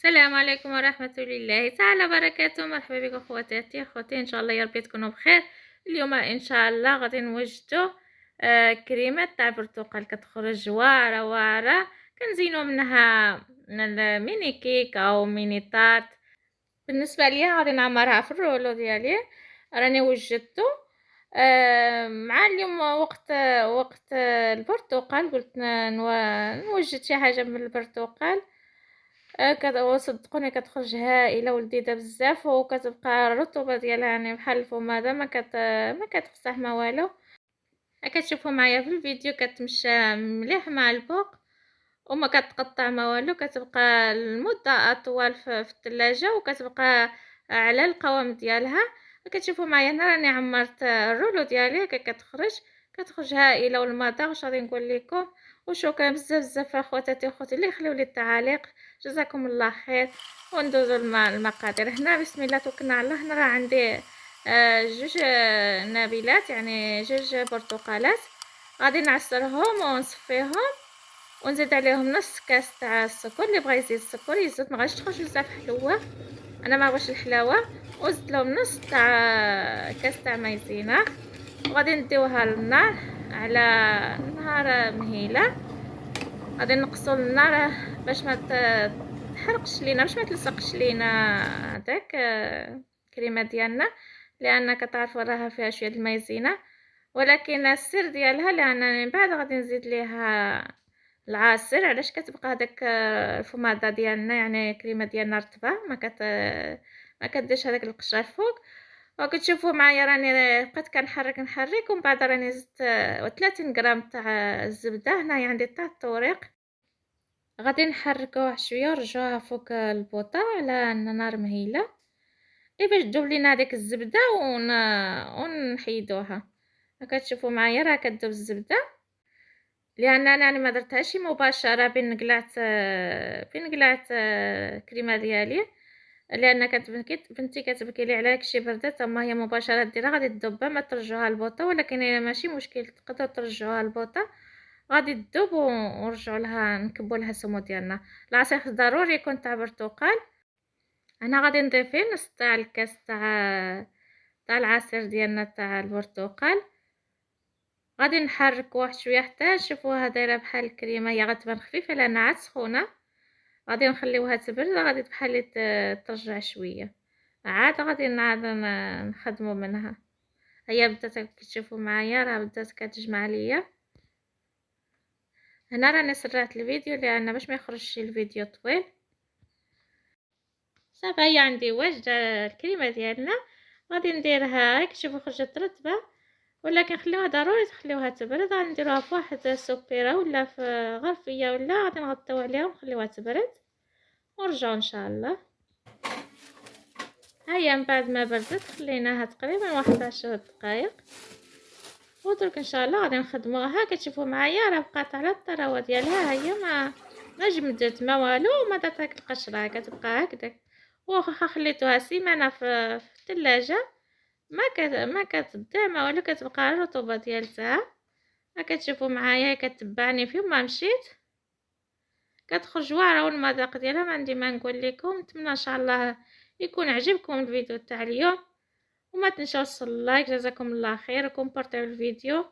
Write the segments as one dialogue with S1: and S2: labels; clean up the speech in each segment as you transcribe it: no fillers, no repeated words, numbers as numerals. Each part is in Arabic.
S1: السلام عليكم ورحمة الله تعالى وبركاته. مرحبا بكم خواتاتي اخواتي، ان شاء الله يا ربي تكونوا بخير. اليوم ان شاء الله غادي نوجدوا كريمه تاع البرتقال، كتخرج واعره واعره. كنزينوا منها الميني كيك او ميني طارت. بالنسبه ليا غادي نعمرها في الرولو ديالي، راني وجدته. مع اليوم وقت البرتقال، قلت نوجد شي حاجه من البرتقال. وصدقوني كتخرج هائله ولذيذه بزاف، وكتبقى الرطوبه ديالها يعني بحال الفوماده، ما كتفسح ما والو. كتشوفوا معايا في الفيديو كتمشى مليح مع الفوق وما كتقطع ما والو، كتبقى المده اطول في الثلاجه، وكتبقى على القوام ديالها. كتشوفوا معايا هنا راني عمرت الرولو ديالي، كتخرج هائله والمذاق واش غادي نقول لكم. وشكرا بزاف بزاف اخواتاتي واخوتي اللي خليو لي التعاليق، جزاكم الله خير. وندوزو المقادير. هنا بسم الله توكلنا على الله. هنا راه عندي جوج نابلات، يعني جوج برتقالات، غادي نعصرهم ونصفيهم ونزيد عليهم نص كاس تاع السكر. اللي بغى يزيد السكر يزيد، ما غاديش تخرج بزاف حلوه، انا ما بغيتش الحلاوه. وزدت لهم نص تاع كاس تاع مايزينا، وغادي نديوها للنار على نار مهيله. غادي نقصوا النار باش ما تحرقش لينا، باش ما تلصقش لينا داك الكريمه ديالنا، لان كتعرفوا راها فيها شويه المايزينا. ولكن السر ديالها لانني من بعد غادي نزيد ليها العصير، علاش كتبقى هذاك الفوماده ديالنا، يعني الكريمه ديالنا رطبه، ما كديرش هذاك القشره الفوق. وكتشوفوا معايا راني بقيت كنحرك ومن بعد راني زدت 30 غرام تاع الزبده. هنايا عندي تاع الطوريق، غادي نحركوها شويه ونرجعوها فوق البوطه على نار مهيله، باش تذوب لينا هذيك الزبده ونحيدوها. كتشوفوا معايا راه كتذوب الزبده، لان انا ما درتهاش مباشره بين قلعت الكريمه ديالي، لان كانت بنتي كتبكي لي على داكشي بردات. اما هي مباشره ديرها غادي تذوب، ما ترجعوها البوطه، ولكن هي ماشي مشكل، تقدروا ترجعوها البوطه غادي تذوب ونرجعوا لها نكبوا لها السمو ديالنا. العصير ضروري يكون تاع برتقال. انا غادي نضيف فيه نص تاع الكاس تاع العصير ديالنا تاع البرتقال. غادي نحرك واحد شويه حتى نشوفوها دايره بحال الكريمه، هي غتبان خفيفه لانها عاد سخونه. غادي نخليوها تبرد، غادي بحال ترجع شويه، عاد غادي نعاد نخدموا منها. هي بدات كتشوفوا معايا راه بدات كتجمع ليا. هنا راني سرعت الفيديو لان باش ما يخرجش الفيديو طويل. صافي هي عندي واجده الكريمه ديالنا، غادي نديرها هاك. شوفوا خرجت رطبه، ولكن خليوها ضروري تخليوها تبرد. غادي نديروها في واحد سوبيره ولا في غرفيه، ولا غادي نغطيو عليها ونخليوها تبرد ونرجعوا ان شاء الله. هيا من بعد ما بردت خليناها تقريبا واحد 10 دقائق، ودرك ان شاء الله غادي نخدموها. كتشوفوا معايا راه بقات على الطراوه ديالها، هي ما جمدت ما والو، وما درت هاك القشره، كتبقى هكذا. واخا خليتوها سيمانه في الثلاجه ما كتضيع ما والو، كتبقى الرطوبه ديالتها. كتشوفوا معايا كتبعني فين ما مشيت، كتخرج واعره والمذاق ديالها ما عندي ما نقول لكم. نتمنى ان شاء الله يكون عجبكم الفيديو تاع اليوم، وما تنساوش اللايك. جزاكم الله خير، وكومبارطيو الفيديو،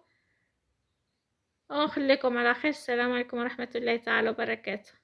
S1: ونخليكم على خير. السلام عليكم ورحمه الله تعالى وبركاته.